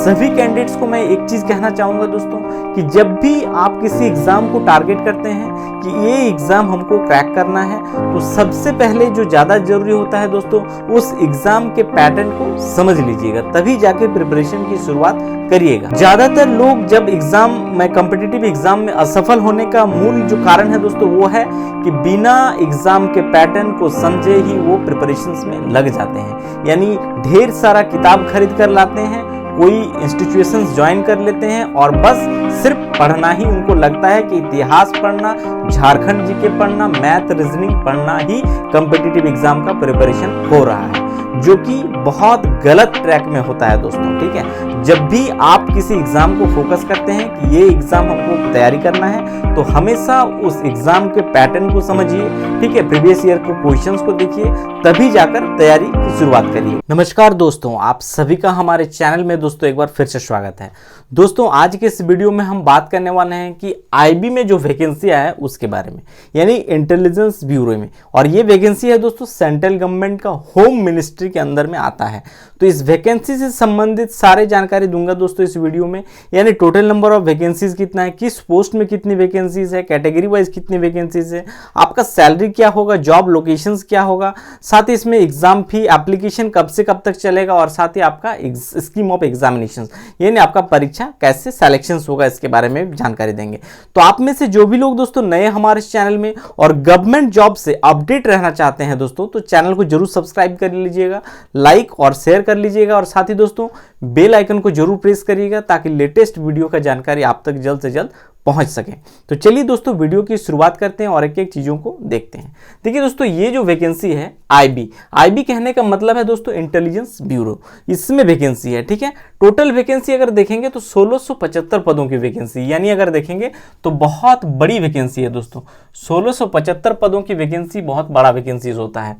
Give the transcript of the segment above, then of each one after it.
सभी कैंडिडेट्स को मैं एक चीज कहना चाहूंगा दोस्तों कि जब भी आप किसी एग्जाम को टारगेट करते हैं कि ये एग्जाम हमको क्रैक करना है, तो सबसे पहले जो ज़्यादा जरूरी होता है दोस्तों, उस एग्जाम के पैटर्न को समझ लीजिएगा, तभी जाके प्रिपरेशन की शुरुआत करिएगा। ज़्यादातर लोग जब एग्जाम में कॉम्पिटिटिव एग्जाम में असफल होने का मूल जो कारण है दोस्तों वो है कि बिना एग्जाम के पैटर्न को समझे ही वो प्रिपरेशंस में लग जाते हैं। यानी ढेर सारा किताब खरीद कर लाते हैं, कोई इंस्टीट्यूशंस ज्वाइन कर लेते हैं और बस सिर्फ पढ़ना ही उनको लगता है कि इतिहास पढ़ना, झारखंड जीके पढ़ना, मैथ रीजनिंग पढ़ना ही कॉम्पिटिटिव एग्जाम का प्रिपरेशन हो रहा है, जो कि बहुत गलत ट्रैक में होता है दोस्तों। ठीक है, जब भी आप किसी एग्जाम को फोकस करते हैं कि ये एग्जाम हमको तैयारी करना है, तो हमेशा उस एग्जाम के पैटर्न को समझिए। ठीक है, प्रीवियस ईयर को क्वेश्चंस को देखिए, तभी जाकर तैयारी की शुरुआत करिए। नमस्कार दोस्तों, आप सभी का हमारे चैनल में दोस्तों एक बार फिर से स्वागत है। दोस्तों आज के इस वीडियो में हम बात करने वाले हैं कि आईबी में जो वैकेंसी है उसके बारे में, यानी इंटेलिजेंस ब्यूरो में। और ये वैकेंसी है दोस्तों सेंट्रल गवर्नमेंट का होम मिनिस्ट्री के अंदर में आता है। तो इस वैकेंसी से संबंधित सारे जानकारी दूंगा दोस्तों इस वीडियो में, यानी टोटल नंबर ऑफ वैकेंसीज कितना है, किस पोस्ट में कितनी वैकेंसीज है, कैटेगरी वाइज कितनी वैकेंसीज है, आपका सैलरी क्या होगा, जॉब लोकेशंस क्या होगा, साथ ही इसमें एग्जाम फी एप्लीकेशन कब से कब तक चलेगा, और साथ ही आपका स्कीम ऑफ एग्जामिनेशन यानी आपका परीक्षा कैसे सिलेक्शन होगा, इसके बारे में जानकारी देंगे। तो आप में से जो भी लोग दोस्तों नए हमारे चैनल में और गवर्नमेंट जॉब से अपडेट रहना चाहते हैं दोस्तों, तो चैनल को जरूर सब्सक्राइब कर लीजिएगा, लाइक और शेयर कर लीजिएगा, और साथ ही दोस्तों बेल आइकन को जरूर प्रेस करिएगा ताकि लेटेस्ट वीडियो का जानकारी आप तक जल्द से जल्द पहुंच सके। तो चलिए दोस्तों वीडियो की शुरुआत करते हैं और एक एक चीजों को देखते हैं। देखिए दोस्तों, ये जो वैकेंसी है आईबी कहने का मतलब है दोस्तों इंटेलिजेंस ब्यूरो, इसमें वैकेंसी है। ठीक है, टोटल वैकेंसी अगर देखेंगे तो 1675 पदों की वैकेंसी, यानी अगर देखेंगे तो बहुत बड़ी वैकेंसी है दोस्तों। 1675 पदों की वैकेंसी बहुत बड़ा वैकेंसीज होता है।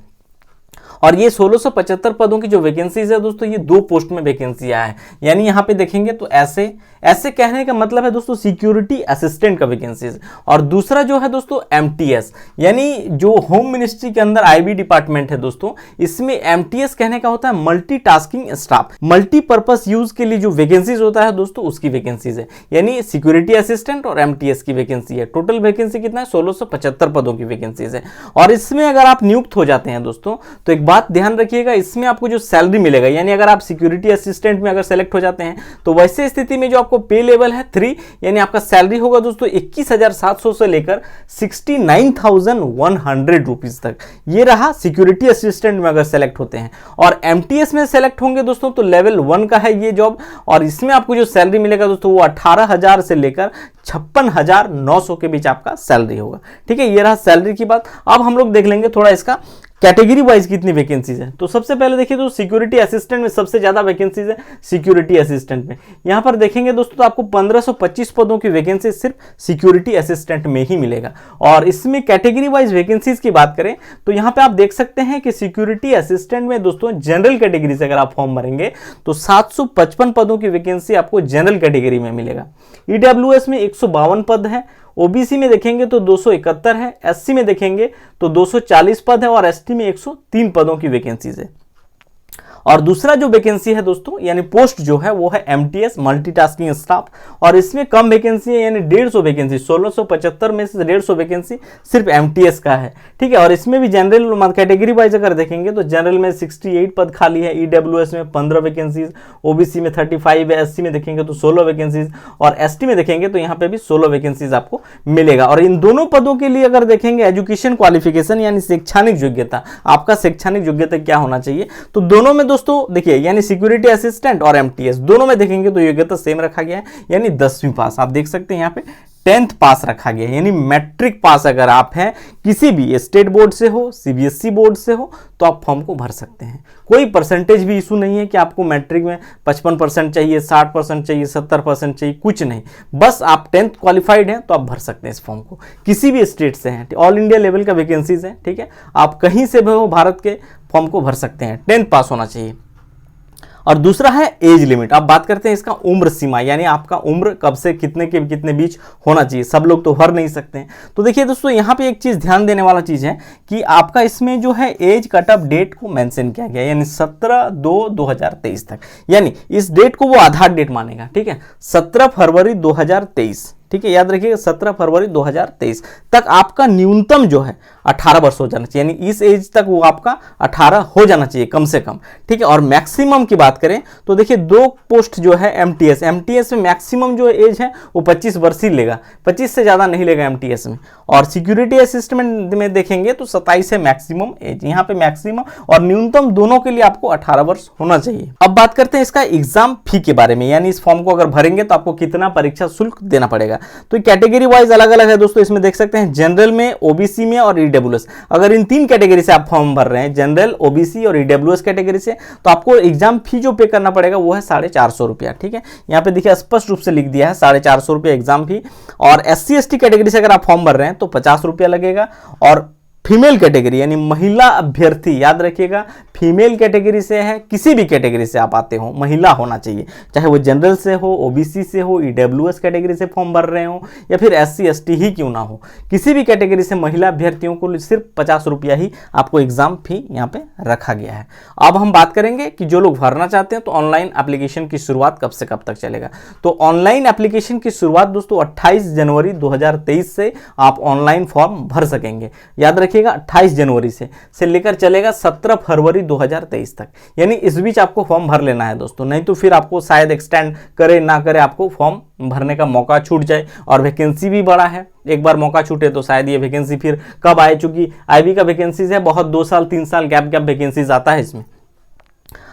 और ये 1675 पदों की जो वैकेंसीज है दोस्तों, ये 2 पोस्ट में वैकेंसी आया है। यानी यहाँ पे देखेंगे तो ऐसे कहने का मतलब है दोस्तों सिक्योरिटी असिस्टेंट का वैकेंसीज, और दूसरा जो है दोस्तों एमटीएस, यानी जो होम मिनिस्ट्री के अंदर आईबी डिपार्टमेंट है दोस्तों, इसमें एमटीएस कहने का होता है मल्टीटास्किंग स्टाफ, मल्टीपर्पस यूज के लिए जो वैकेंसीज होता है दोस्तों उसकी वैकेंसीज है। यानी सिक्योरिटी असिस्टेंट और एमटीएस की वैकेंसी है। टोटल वैकेंसी कितना है, 1675 पदों की वैकेंसीज है। और इसमें अगर आप नियुक्त हो जाते हैं दोस्तों, तो एक बात ध्यान रखिएगा, इसमें आपको जो सैलरी मिलेगा, यानी अगर आप सिक्योरिटी असिस्टेंट में अगर सेलेक्ट हो जाते हैं, तो वैसे स्थिति में जो आपको पे लेवल है 3, यानी आपका सैलरी होगा दोस्तों 21,700 से लेकर 69,100 रुपीज तक। ये रहा सिक्योरिटी असिस्टेंट में अगर सेलेक्ट होते हैं। और एमटीएस में सेलेक्ट होंगे दोस्तों तो लेवल 1 का है ये जॉब, और इसमें आपको जो सैलरी मिलेगा दोस्तों वो 18,000 से लेकर 56,900 के बीच आपका सैलरी होगा। ठीक है, ये रहा सैलरी की बात। अब हम लोग देख लेंगे थोड़ा इसका कैटेगरी वाइज कितनी वैकेंसीज है। तो सबसे पहले देखिए तो सिक्योरिटी असिस्टेंट में सबसे ज्यादा वैकेंसीज है सिक्योरिटी असिस्टेंट में। यहां पर देखेंगे दोस्तों तो आपको 1525 पदों की वैकेंसी सिर्फ सिक्योरिटी असिस्टेंट में ही मिलेगा। और इसमें कैटेगरी वाइज वैकेंसीज की बात करें तो यहां पे आप देख सकते हैं कि सिक्योरिटी असिस्टेंट में दोस्तों जनरल कैटेगरी से अगर आप फॉर्म भरेंगे तो 755 पदों की वैकेंसी आपको जनरल कैटेगरी में मिलेगा। ईडब्ल्यूएस में 152 पद है, ओबीसी में देखेंगे तो 271 है, एससी में देखेंगे तो 240 पद है, और एसटी में 103 पदों की वैकेंसीज है। और दूसरा जो वैकेंसी है दोस्तों यानी पोस्ट जो है वो है एमटीएस मल्टीटास्किंग स्टाफ, और इसमें कम वैकेंसी है, यानी 150 वैकेंसी, 1675 में से 150 वैकेंसी सिर्फ एमटीएस का है। ठीक है, और इसमें भी जनरल कैटेगरी वाइज अगर देखेंगे तो जनरल में 68 पद खाली है, ईडब्ल्यूएस में 15 वैकेंसीज, ओबीसी में 35 है, एससी में देखेंगे तो 16 वैकेंसीज, और एसटी में देखेंगे तो यहाँ पे भी 16 वैकेंसीज आपको मिलेगा। और इन दोनों पदों के लिए अगर देखेंगे एजुकेशन क्वालिफिकेशन यानी शैक्षणिक योग्यता, आपका शैक्षणिक योग्यता क्या होना चाहिए, तो दोनों में दोस्तों देखिए यानी सिक्योरिटी असिस्टेंट और एमटीएस दोनों में देखेंगे तो योग्यता सेम रखा गया है, यानी 10वीं पास। आप देख सकते हैं यहाँ पे 10th पास रखा गया है, यानी मैट्रिक पास अगर आप हैं, किसी भी स्टेट बोर्ड से हो, सीबीएसई बोर्ड से हो, तो आप फॉर्म को भर सकते हैं। कोई परसेंटेज भी इशू नहीं है कि आपको मैट्रिक में 55% चाहिए, 60% चाहिए, 70% चाहिए, कुछ नहीं। बस आप 10th क्वालिफाइड हैं तो आप भर सकते हैं इस फॉर्म को, किसी भी स्टेट से हैं। ऑल इंडिया लेवल का वैकेंसीज है। ठीक है, आप कहीं से भी हो भारत के, फॉर्म को भर सकते हैं, 10th पास होना चाहिए। और दूसरा है एज लिमिट। अब बात करते हैं इसका उम्र सीमा, यानी आपका उम्र कब से कितने के कितने बीच होना चाहिए। सब लोग तो भर नहीं सकते हैं। तो देखिए दोस्तों, यहाँ पे एक चीज ध्यान देने वाला चीज है कि आपका इसमें जो है एज कट ऑफ डेट को मेंशन किया गया, यानी 17/2/2023 तक, यानी इस डेट को वो आधार डेट मानेगा। ठीक है, 17 फरवरी 2023, ठीक है, याद रखिएगा 17 फरवरी 2023 तक आपका न्यूनतम जो है 18 वर्ष हो जाना चाहिए, यानी इस एज तक वो आपका 18 हो जाना चाहिए कम से कम। ठीक है, और मैक्सिमम की बात करें तो देखिए 2 पोस्ट जो है एमटीएस में मैक्सिमम जो एज है वो 25 वर्ष ही लेगा, 25 से ज़्यादा नहीं लेगा एमटीएस में। और सिक्योरिटी असिस्टेंट में देखेंगे तो 27 है मैक्सिमम एज, यहाँ पे मैक्सिमम और न्यूनतम दोनों के लिए आपको 18 वर्ष होना चाहिए। अब बात करते हैं इसका एग्जाम फी के बारे में, यानी इस फॉर्म को अगर भरेंगे तो आपको कितना परीक्षा शुल्क देना पड़ेगा। तो कैटेगरी वाइज अलग अलग है दोस्तों, इसमें देख सकते हैं जनरल में, ओबीसी में और ईडब्ल्यूएस। अगर इन 3 कैटेगरी से आप फॉर्म भर रहे हैं, जनरल, ओबीसी और ईडब्ल्यूएस कैटेगरी से, तो आपको एग्जाम फी जो पे करना पड़ेगा वो है 450 रुपया। ठीक है, यहाँ पे देखिए स्पष्ट रूप से लिख दिया है 450 रुपया एग्जाम फी। और SC ST कैटेगरी से अगर आप फॉर्म भर रहे हैं तो 50 रुपया लगेगा। और फीमेल कैटेगरी यानी महिला अभ्यर्थी, याद रखिएगा फीमेल कैटेगरी से है, किसी भी कैटेगरी से आप आते हो महिला होना चाहिए, चाहे वो जनरल से हो, ओबीसी से हो, ईडब्ल्यूएस कैटेगरी से फॉर्म भर रहे हो या फिर SC ST ही क्यों ना हो, किसी भी कैटेगरी से महिला अभ्यर्थियों को सिर्फ 50 रुपया ही आपको एग्जाम फी यहाँ पे रखा गया है। अब हम बात करेंगे कि जो लोग भरना चाहते हैं तो ऑनलाइन एप्लीकेशन की शुरुआत कब से कब तक चलेगा। तो ऑनलाइन एप्लीकेशन की शुरुआत दोस्तों 28 जनवरी 2023 से आप ऑनलाइन फॉर्म भर सकेंगे। याद रखिए 28 जनवरी से लेकर चलेगा 17 फरवरी 2023 तक, यानी इस बीच आपको फॉर्म भर लेना है दोस्तों, नहीं तो फिर आपको शायद एक्सटेंड करे ना करे आपको फॉर्म भरने का मौका छूट जाए। और वैकेंसी भी बड़ा है, एक बार मौका छूटे तो शायद ये वैकेंसी फिर कब आए, चूंकि IB का वैकेंसीज है बहुत, 2 साल 3 साल गैप वैकेंसीज आता है इसमें।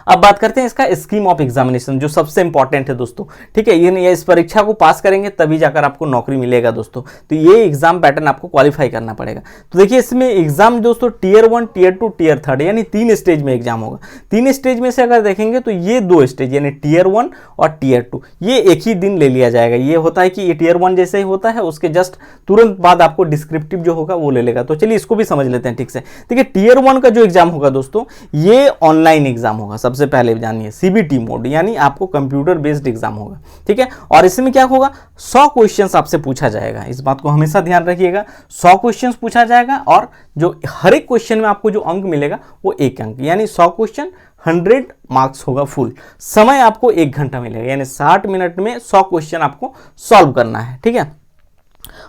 अब बात करते हैं इसका स्कीम ऑफ एग्जामिनेशन, जो सबसे इंपॉर्टेंट है दोस्तों। ठीक है, ये इस परीक्षा को पास करेंगे तभी जाकर आपको नौकरी मिलेगा दोस्तों। तो ये एग्जाम पैटर्न आपको क्वालिफाई करना पड़ेगा। तो देखिए इसमें एग्जाम दोस्तों टियर 1, टियर 2, टियर 3 यानी 3 स्टेज में एग्जाम होगा। 3 स्टेज में से अगर देखेंगे तो ये 2 स्टेज यानी टियर 1 और टियर 2 ये एक ही दिन ले लिया जाएगा। ये होता है कि ये टियर 1 जैसे ही होता है, उसके जस्ट तुरंत बाद आपको डिस्क्रिप्टिव जो होगा वो ले लेगा। तो चलिए इसको भी समझ लेते हैं ठीक से। देखिए टियर 1 का जो एग्जाम होगा दोस्तों, ये ऑनलाइन एग्जाम होगा। सबसे पहले जानिए CBT मोड, यानी आपको कंप्यूटर बेस्ड एग्जाम होगा। ठीक है, और इसमें क्या होगा, 100 क्वेश्चंस आपसे पूछा जाएगा। इस बात को हमेशा ध्यान रखिएगा, 100 क्वेश्चंस पूछा जाएगा और जो हर एक क्वेश्चन में आपको जो अंक मिलेगा वो 1 अंक, यानी 100 क्वेश्चन 100 मार्क्स होगा फुल। समय आपको 1 घंटा मिलेगा, यानी 60 मिनट में 100 क्वेश्चन आपको सॉल्व करना है। ठीक है,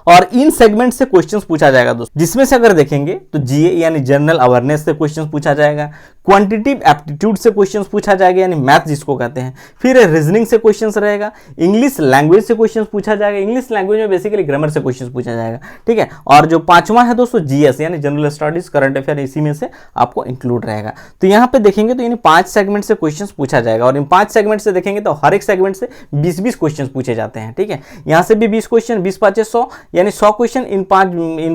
और इन सेगमेंट से क्वेश्चंस पूछा जाएगा दोस्तों, जिसमें से अगर देखेंगे तो GA यानी जनरल अवेयरनेस से क्वेश्चंस पूछा जाएगा, क्वांटिटेटिव एप्टीट्यूड से क्वेश्चंस पूछा जाएगा यानी मैथ जिसको कहते हैं, फिर रीजनिंग से क्वेश्चंस रहेगा, इंग्लिश लैंग्वेज से क्वेश्चंस पूछा जाएगा, इंग्लिश लैंग्वेज में बेसिकली ग्रामर से क्वेश्चंस पूछा जाएगा। ठीक है, और जो 5वां है दोस्तों GS यानी जनरल स्टडीज, करंट अफेयर, इसी में से आपको इंक्लूड रहेगा। तो यहाँ पे देखेंगे तो यानी 5 सेगमेंट से क्वेश्चन पूछा जाएगा, और इन 5 सेगमेंट से देखेंगे तो हर एक सेगमेंट से 20-20 क्वेश्चन पूछे जाते हैं। ठीक है, यहाँ से भी 20 क्वेश्चन, 20-5 100 यानी 100 क्वेश्चन इन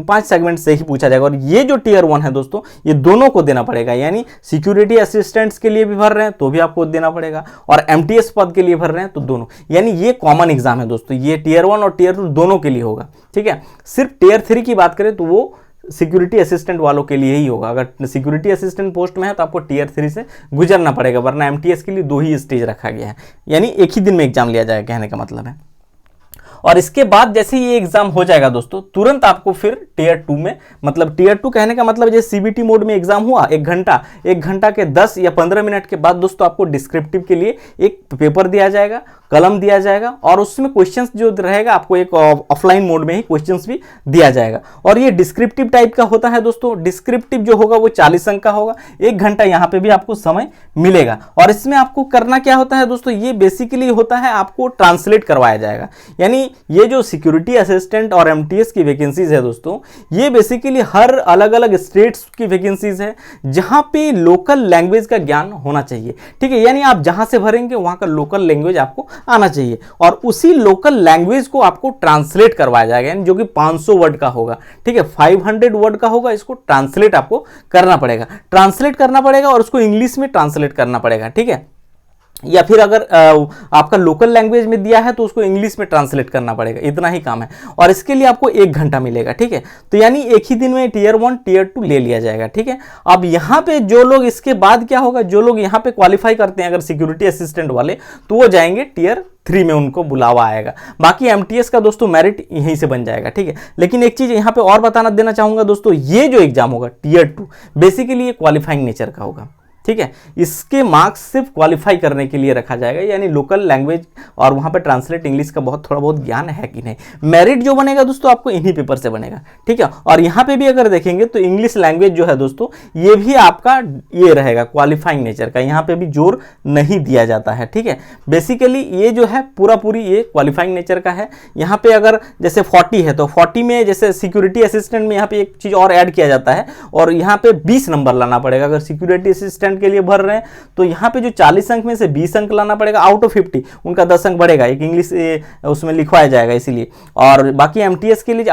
5 सेगमेंट से ही पूछा जाएगा। और ये जो टियर 1 है दोस्तों, ये दोनों को देना पड़ेगा, यानी सिक्योरिटी असिस्टेंट्स के लिए भी भर रहे हैं तो भी आपको देना पड़ेगा, और MTS पद के लिए भर रहे हैं तो दोनों, यानी ये कॉमन एग्जाम है दोस्तों। ये टियर 1 और टियर 2 दोनों के लिए होगा। ठीक है, सिर्फ टियर 3 की बात करें तो वो सिक्योरिटी असिस्टेंट वालों के लिए ही होगा। अगर सिक्योरिटी असिस्टेंट पोस्ट में है तो आपको टियर 3 से गुजरना पड़ेगा, वरना MTS के लिए 2 ही स्टेज रखा गया है, यानी एक ही दिन में एग्जाम लिया जाएगा, कहने का मतलब है। और इसके बाद जैसे ही ये एग्जाम हो जाएगा दोस्तों, तुरंत आपको फिर टियर 2 में, मतलब टियर 2 कहने का मतलब जैसे CBT मोड में एग्जाम हुआ 1 घंटा के 10 या 15 मिनट के बाद दोस्तों आपको डिस्क्रिप्टिव के लिए एक पेपर दिया जाएगा, कलम दिया जाएगा, और उसमें क्वेश्चंस जो रहेगा आपको एक ऑफलाइन मोड में ही क्वेश्चंस भी दिया जाएगा। और ये डिस्क्रिप्टिव टाइप का होता है दोस्तों। डिस्क्रिप्टिव जो होगा वो 40 अंक का होगा, 1 घंटा यहाँ पे भी आपको समय मिलेगा। और इसमें आपको करना क्या होता है दोस्तों, ये बेसिकली होता है आपको ट्रांसलेट करवाया जाएगा। यानी ये जो सिक्योरिटी असिस्टेंट और MTS की वैकेंसीज है दोस्तों, ये बेसिकली हर अलग अलग स्टेट्स की वैकेंसीज है, जहां पे लोकल लैंग्वेज का ज्ञान होना चाहिए। ठीक है, यानी आप जहां से भरेंगे वहां का लोकल लैंग्वेज आपको आना चाहिए, और उसी लोकल लैंग्वेज को आपको ट्रांसलेट करवाया जाएगा, यानी जो कि 500 वर्ड का होगा। ठीक है, 500 वर्ड का होगा, इसको ट्रांसलेट आपको करना पड़ेगा, और उसको इंग्लिश में ट्रांसलेट करना पड़ेगा। ठीक है, या फिर अगर आपका लोकल लैंग्वेज में दिया है तो उसको इंग्लिश में ट्रांसलेट करना पड़ेगा, इतना ही काम है। और इसके लिए आपको 1 घंटा मिलेगा, ठीक है। तो यानी एक ही दिन में टीयर 1 टीयर 2 ले लिया जाएगा, ठीक है। अब यहाँ पे जो लोग, इसके बाद क्या होगा, जो लोग यहाँ पे क्वालिफाई करते हैं अगर सिक्योरिटी असिस्टेंट वाले, तो वो जाएंगे टीयर 3 में, उनको बुलावा आएगा। बाकी एमटीएस का दोस्तों मेरिट यहीं से बन जाएगा, ठीक है। लेकिन एक चीज यहाँ पे और बताना देना चाहूंगा दोस्तों, ये जो एग्जाम होगा टीयर 2 बेसिकली ये क्वालिफाइंग नेचर का होगा, ठीक है। इसके मार्क्स सिर्फ क्वालिफाई करने के लिए रखा जाएगा, यानी लोकल लैंग्वेज और वहां पे ट्रांसलेट इंग्लिश का थोड़ा बहुत ज्ञान है कि नहीं। मेरिट जो बनेगा दोस्तों आपको इन्हीं पेपर से बनेगा, ठीक है। और यहाँ पे भी अगर देखेंगे तो इंग्लिश लैंग्वेज जो है दोस्तों, ये भी आपका ये रहेगा क्वालिफाइंग नेचर का, यहाँ पे भी जोर नहीं दिया जाता है, ठीक है। बेसिकली ये जो है पूरी ये क्वालिफाइंग नेचर का है। यहाँ पे अगर जैसे 40 है तो 40 में जैसे सिक्योरिटी असिस्टेंट में यहाँ पे एक चीज और ऐड किया जाता है, और यहाँ पे 20 नंबर लाना पड़ेगा। अगर सिक्योरिटी असिस्टेंट के लिए भर रहे हैं तो यहाँ पे जो 40 अंक में से 20 अंक लाना पड़ेगा, आउट ऑफ 50 उनका 10 अंक बढ़ेगा, एक इंग्लिश उसमें लिखवाया जाएगा इसीलिए। और बाकी एमटीएस के लिए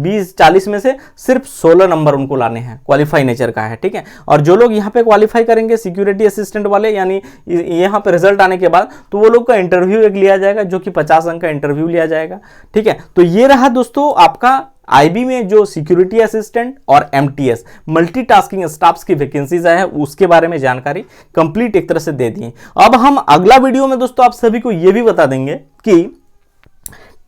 20-40 में से सिर्फ 16 नंबर उनको लाने हैं, क्वालिफाई नेचर का है, ठीक है। और जो लोग यहाँ पे क्वालिफाई करेंगे सिक्योरिटी असिस्टेंट वाले, यानी यहाँ पे रिजल्ट आने के बाद तो वो लोग का इंटरव्यू एक लिया जाएगा, जो कि 50 अंक का इंटरव्यू लिया जाएगा, ठीक है। तो ये रहा दोस्तों आपका आईबी में जो सिक्योरिटी असिस्टेंट और एमटीएस मल्टीटास्किंग स्टाफ्स की वैकेंसीज है उसके बारे में जानकारी कंप्लीट एक तरह से दे दी। अब हम अगला वीडियो में दोस्तों आप सभी को यह भी बता देंगे कि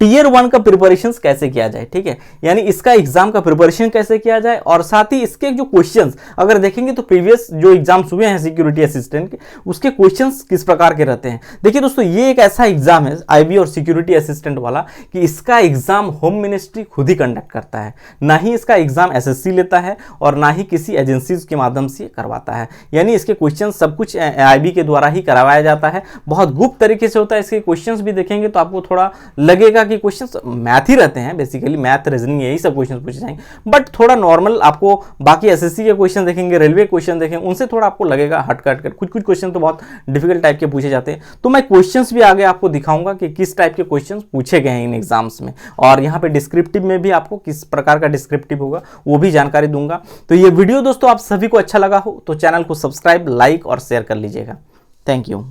टीयर 1 का प्रिपरेशन कैसे किया जाए, ठीक है। यानी इसका एग्जाम का प्रिपरेशन कैसे किया जाए, और साथ ही इसके जो क्वेश्चंस अगर देखेंगे तो प्रीवियस जो एग्जाम्स हुए हैं सिक्योरिटी असिस्टेंट के, उसके क्वेश्चंस किस प्रकार के रहते हैं। देखिए दोस्तों, ये एक ऐसा एग्जाम है आईबी और सिक्योरिटी असिस्टेंट वाला कि इसका एग्जाम होम मिनिस्ट्री खुद ही कंडक्ट करता है, ना ही इसका एग्जाम एसएससी लेता है और ना ही किसी एजेंसीज के माध्यम से करवाता है। यानी इसके क्वेश्चन सब कुछ आईबी के द्वारा ही करवाया जाता है, बहुत गुप्त तरीके से होता है। इसके क्वेश्चन भी देखेंगे तो आपको थोड़ा लगेगा कि क्वेश्चंस मैथ ही रहते हैं, बेसिकली मैथ रीजनिंग यही सब क्वेश्चंस पूछे जाएंगे, बट थोड़ा नॉर्मल आपको बाकी एसएससी के क्वेश्चन देखेंगे, रेलवे क्वेश्चन देखेंगे, उनसे थोड़ा आपको लगेगा हटकर कुछ क्वेश्चन तो बहुत डिफिकल्ट टाइप के पूछे जाते हैं। तो मैं क्वेश्चंस भी आगे आपको दिखाऊंगा कि किस टाइप के क्वेश्चंस पूछे गए हैं इन एग्जाम्स में, और यहाँ पे डिस्क्रिप्टिव में भी आपको किस प्रकार का डिस्क्रिप्टिव होगा वो भी जानकारी दूंगा। तो ये वीडियो दोस्तों आप सभी को अच्छा लगा हो तो चैनल को सब्सक्राइब, लाइक और शेयर कर लीजिएगा। Thank you.